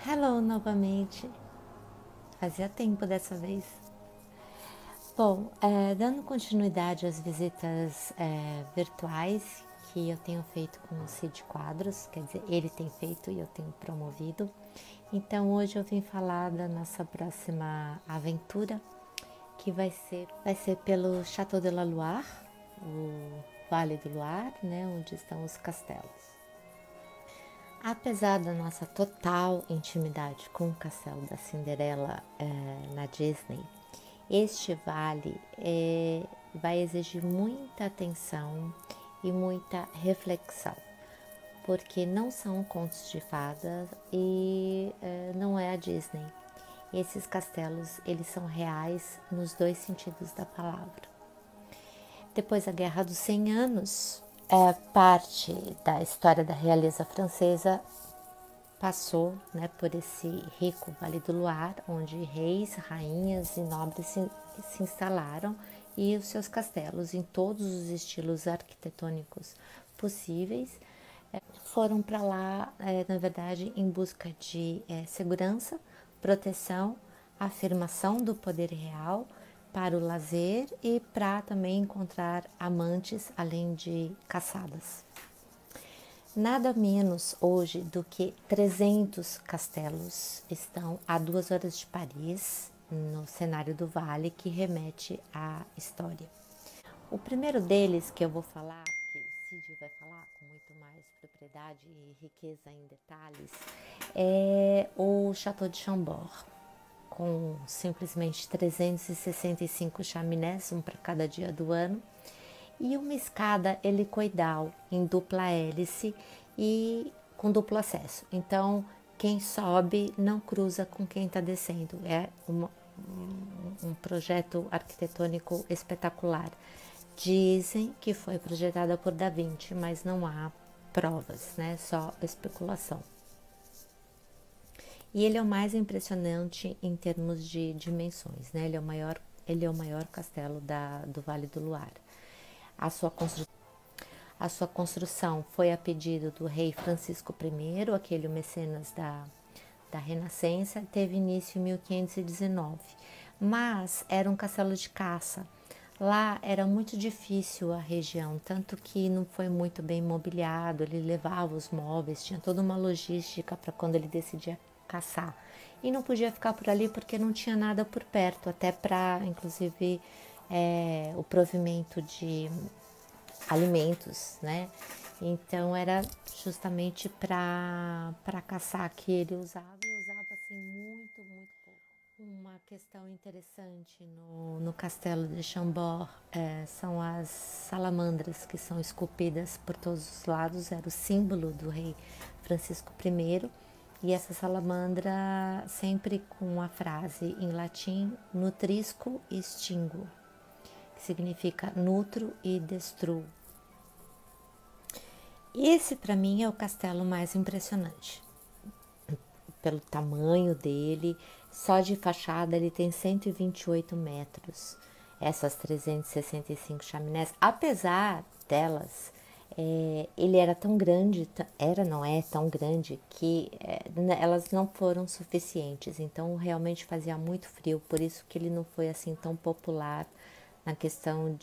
Hello novamente. Fazia tempo dessa vez. Bom, dando continuidade às visitas virtuais que eu tenho feito com o Cid Quadros, quer dizer, ele tem feito e eu tenho promovido. Então hoje eu vim falar da nossa próxima aventura, que vai ser pelo Château de la Loire, o Vale do Loire, né, onde estão os castelos. Apesar da nossa total intimidade com o castelo da Cinderela na Disney, este vale vai exigir muita atenção e muita reflexão, porque não são contos de fadas e não é a Disney. Esses castelos, eles são reais nos dois sentidos da palavra. Depois da Guerra dos 100 Anos, parte da história da realeza francesa passou, né, por esse rico Vale do Loire, onde reis, rainhas e nobres se instalaram e os seus castelos, em todos os estilos arquitetônicos possíveis, foram para lá, na verdade, em busca de segurança, proteção, afirmação do poder real, para o lazer e para também encontrar amantes, além de caçadas. Nada menos hoje do que 300 castelos estão a 2 horas de Paris, no cenário do Vale, que remete à história. O primeiro deles que eu vou falar, que o Cid vai falar com muito mais propriedade e riqueza em detalhes, é o Château de Chambord, com simplesmente 365 chaminés, um para cada dia do ano, e uma escada helicoidal em dupla hélice e com duplo acesso. Então, quem sobe não cruza com quem está descendo. É um projeto arquitetônico espetacular. Dizem que foi projetada por Da Vinci, mas não há provas, né? Só especulação. E ele é o mais impressionante em termos de dimensões, né? Ele é o maior castelo do Vale do Loire. A sua construção foi a pedido do rei Francisco I, aquele mecenas da Renascença, teve início em 1519, mas era um castelo de caça. Lá era muito difícil a região, tanto que não foi muito bem mobiliado, ele levava os móveis, tinha toda uma logística para quando ele decidia caçar. E não podia ficar por ali porque não tinha nada por perto, até para, inclusive, o provimento de alimentos, né? Então era justamente para caçar que ele usava e usava assim muito pouco. Uma questão interessante no castelo de Chambord são as salamandras que são esculpidas por todos os lados, era o símbolo do rei Francisco I. E essa salamandra sempre com a frase em latim nutrisco e extingo, que significa nutro e destruo. Esse para mim é o castelo mais impressionante. Pelo tamanho dele, só de fachada ele tem 128 metros. Essas 365 chaminés, apesar delas, ele era tão grande, não é tão grande, que elas não foram suficientes. Então realmente fazia muito frio, por isso que ele não foi assim tão popular na questão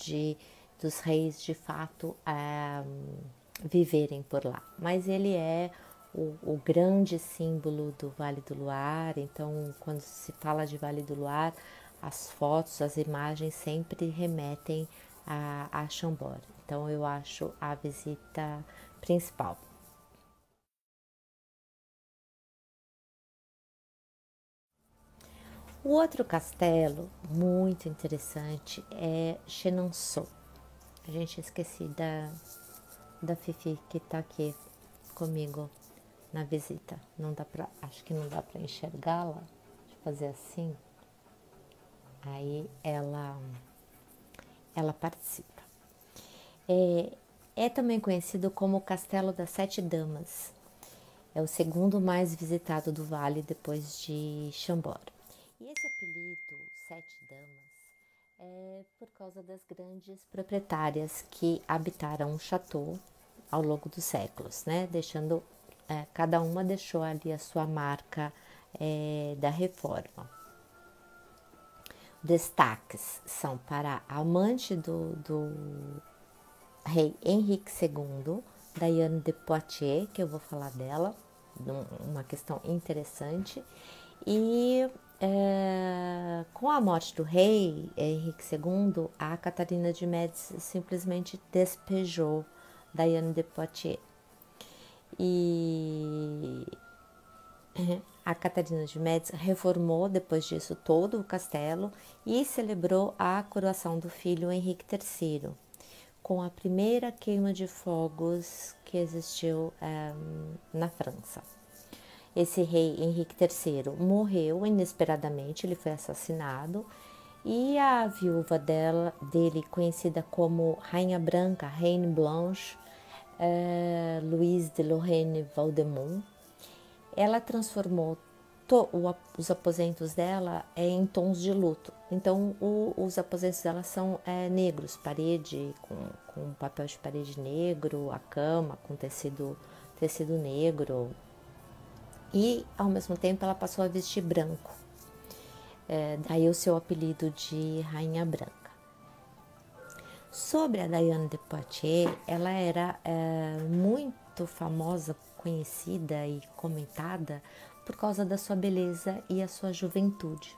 dos reis de fato viverem por lá. Mas ele é o grande símbolo do Vale do Loire. Então, quando se fala de Vale do Loire, as fotos, as imagens sempre remetem a Chambord. Então, eu acho a visita principal. O outro castelo muito interessante é Chenonceau. A gente esqueci da Fifi que tá aqui comigo na visita. Não dá pra, acho que não dá para enxergá-la. Deixa eu fazer assim. Aí ela participa. É também conhecido como o Castelo das Sete Damas. É o segundo mais visitado do vale depois de Chambord. E esse apelido, Sete Damas, é por causa das grandes proprietárias que habitaram o chateau ao longo dos séculos, né? Cada uma deixou ali a sua marca da reforma. Destaques são para a amante do rei Henrique II, Diane de Poitiers, que eu vou falar dela, uma questão interessante. E com a morte do rei Henrique II, a Catarina de Médici simplesmente despejou Diane de Poitiers. E a Catarina de Médici reformou depois disso todo o castelo e celebrou a coroação do filho Henrique III, com a primeira queima de fogos que existiu na França. Esse rei Henrique III morreu inesperadamente, ele foi assassinado, e a viúva dele, conhecida como Rainha Branca, Reine Blanche, Louise de Lorraine-Vaudemont, ela transformou os aposentos dela em tons de luto. Então, os aposentos dela são negros, parede com papel de parede negro, a cama com tecido negro. E, ao mesmo tempo, ela passou a vestir branco. Daí o seu apelido de Rainha Branca. Sobre a Diane de Poitiers, ela era muito famosa, conhecida e comentada por causa da sua beleza e a sua juventude.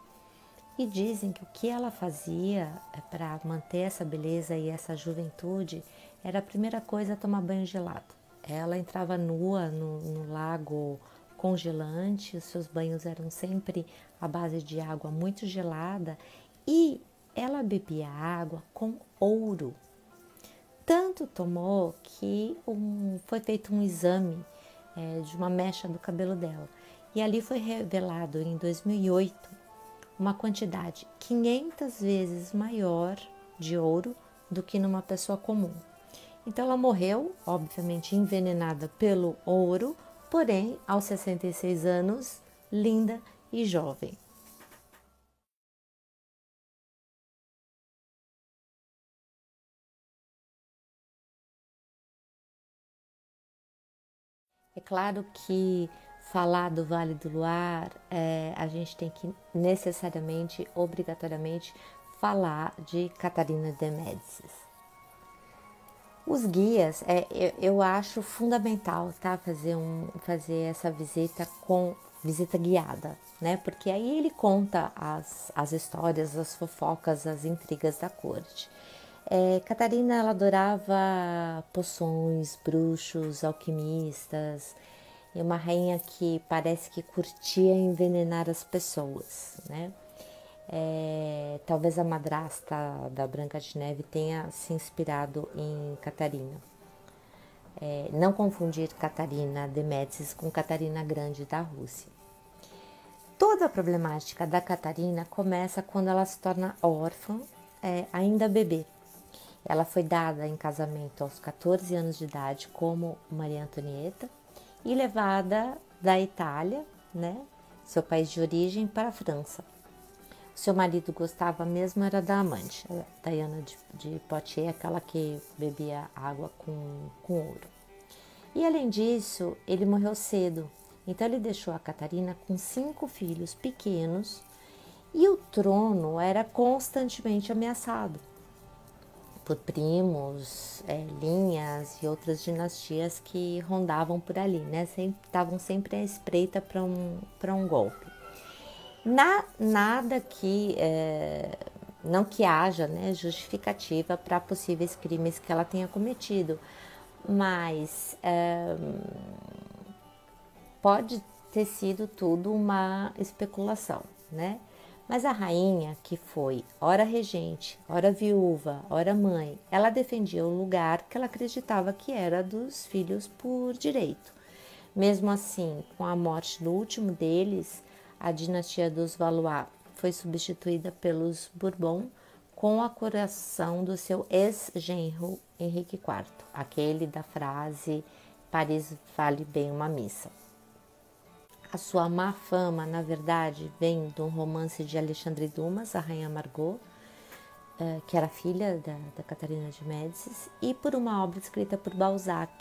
E dizem que o que ela fazia para manter essa beleza e essa juventude era a primeira coisa tomar banho gelado. Ela entrava nua no lago congelante, os seus banhos eram sempre à base de água muito gelada e ela bebia água com ouro. Tanto tomou que foi feito um exame de uma mecha do cabelo dela. E ali foi revelado em 2008 uma quantidade 500 vezes maior de ouro do que numa pessoa comum. Então ela morreu, obviamente envenenada pelo ouro, porém aos 66 anos, linda e jovem. É claro que falar do Vale do Loire, a gente tem que necessariamente, obrigatoriamente, falar de Catarina de Médicis. Os guias, eu acho fundamental, tá? Fazer essa visita guiada, né? Porque aí ele conta as histórias, as fofocas, as intrigas da corte. Catarina, ela adorava poções, bruxos, alquimistas, e uma rainha que parece que curtia envenenar as pessoas, né? Talvez a madrasta da Branca de Neve tenha se inspirado em Catarina. Não confundir Catarina de Médicis com Catarina Grande da Rússia. Toda a problemática da Catarina começa quando ela se torna órfã, ainda bebê. Ela foi dada em casamento aos 14 anos de idade como Maria Antonieta e levada da Itália, né, seu país de origem, para a França. Seu marido gostava mesmo era da amante, a Diana de Poitiers, aquela que bebia água com ouro. E além disso, ele morreu cedo, então ele deixou a Catarina com 5 filhos pequenos e o trono era constantemente ameaçado por primos, linhas e outras dinastias que rondavam por ali, né? Estavam sempre à espreita para um golpe. Nada que não que haja, né, justificativa para possíveis crimes que ela tenha cometido, mas pode ter sido tudo uma especulação, né? Mas a rainha, que foi ora regente, ora viúva, ora mãe, ela defendia o lugar que ela acreditava que era dos filhos por direito. Mesmo assim, com a morte do último deles, a dinastia dos Valois foi substituída pelos Bourbon com a coroação do seu ex-genro Henrique IV, aquele da frase Paris vale bem uma missa. A sua má fama, na verdade, vem de um romance de Alexandre Dumas, a Rainha Margot, que era filha da Catarina de Médicis, e por uma obra escrita por Balzac.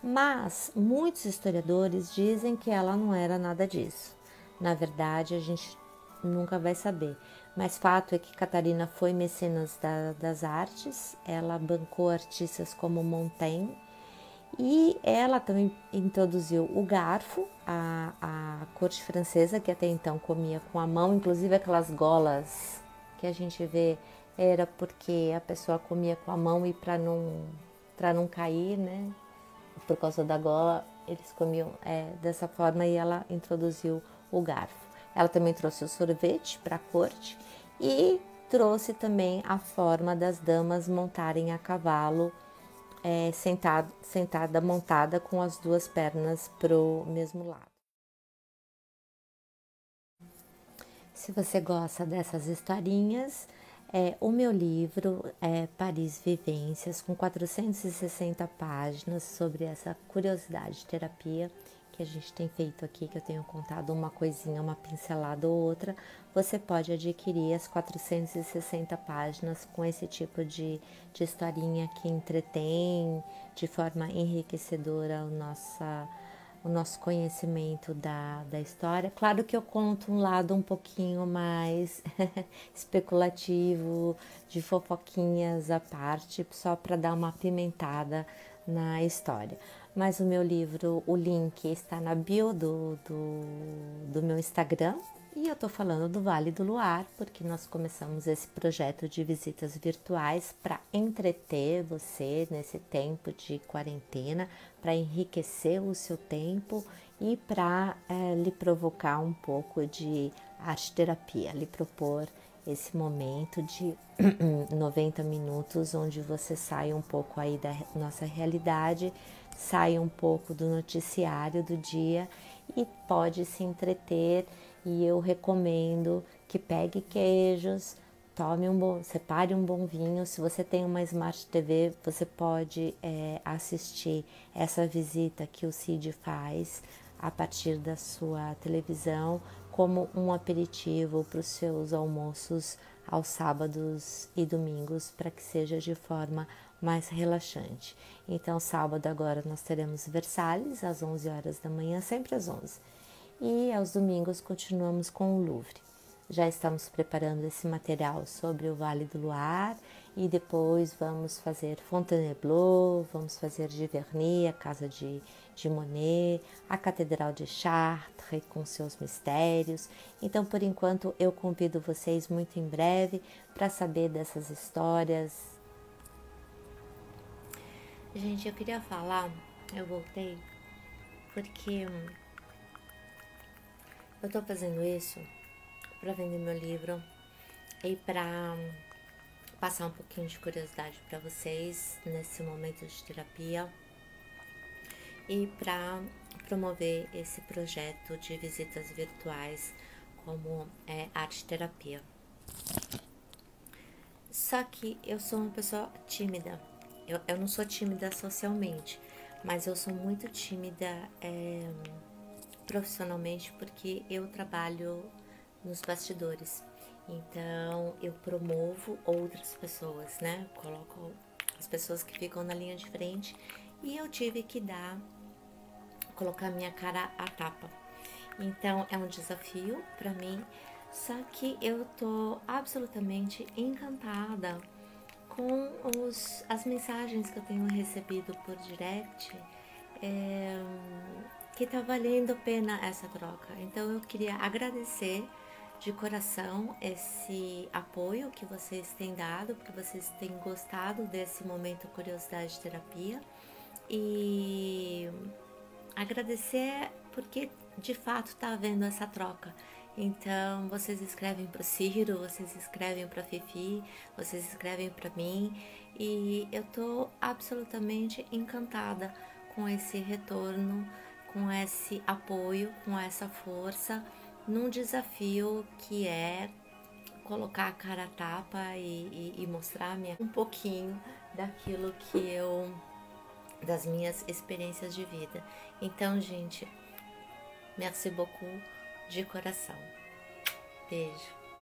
Mas muitos historiadores dizem que ela não era nada disso. Na verdade, a gente nunca vai saber. Mas fato é que Catarina foi mecenas das artes, ela bancou artistas como Montaigne e ela também introduziu o garfo, a corte francesa, que até então comia com a mão, inclusive aquelas golas que a gente vê era porque a pessoa comia com a mão e para não cair, né? Por causa da gola, eles comiam dessa forma e ela introduziu o garfo. Ela também trouxe o sorvete para a corte e trouxe também a forma das damas montarem a cavalo, sentada, montada com as duas pernas pro mesmo lado. Se você gosta dessas historinhas, o meu livro é Paris Vivências, com 460 páginas sobre essa curiosidade de terapia que a gente tem feito aqui, que eu tenho contado uma coisinha, uma pincelada ou outra. Você pode adquirir as 460 páginas com esse tipo de historinha que entretém de forma enriquecedora o nosso conhecimento da história. Claro que eu conto um lado um pouquinho mais especulativo, de fofoquinhas à parte, só para dar uma apimentada na história. Mas o meu livro, o link está na bio do meu Instagram. E eu tô falando do Vale do Luar, porque nós começamos esse projeto de visitas virtuais para entreter você nesse tempo de quarentena, para enriquecer o seu tempo e para lhe provocar um pouco de arte terapia, lhe propor esse momento de 90 minutos onde você sai um pouco aí da nossa realidade, sai um pouco do noticiário do dia e pode se entreter. E eu recomendo que pegue queijos, separe um bom vinho. Se você tem uma Smart TV, você pode assistir essa visita que o Cid faz a partir da sua televisão como um aperitivo para os seus almoços aos sábados e domingos, para que seja de forma mais relaxante. Então, sábado agora nós teremos Versalhes às 11 horas da manhã, sempre às 11. E aos domingos continuamos com o Louvre. Já estamos preparando esse material sobre o Vale do Loire e depois vamos fazer Fontainebleau, vamos fazer Giverny, a casa de Monet, a Catedral de Chartres com seus mistérios. Então, por enquanto, eu convido vocês muito em breve para saber dessas histórias. Gente, eu queria falar, eu voltei, porque eu tô fazendo isso para vender meu livro e para passar um pouquinho de curiosidade para vocês nesse momento de terapia e para promover esse projeto de visitas virtuais como arte terapia. Só que eu sou uma pessoa tímida. Eu não sou tímida socialmente, mas eu sou muito tímida profissionalmente porque eu trabalho nos bastidores. Então eu promovo outras pessoas, né? Coloco as pessoas que ficam na linha de frente e eu tive que colocar minha cara à tapa. Então é um desafio para mim, só que eu tô absolutamente encantada com as mensagens que eu tenho recebido por direct, que tá valendo a pena essa troca. Então eu queria agradecer de coração esse apoio que vocês têm dado, porque vocês têm gostado desse momento Curiosidade Terapia, e agradecer porque de fato tá havendo essa troca. Então vocês escrevem para o Ciro, vocês escrevem para a Fifi, vocês escrevem para mim e eu tô absolutamente encantada com esse retorno, com esse apoio, com essa força num desafio que é colocar a cara a tapa e mostrar um pouquinho daquilo que das minhas experiências de vida. Então, gente, merci beaucoup de coração. Beijo.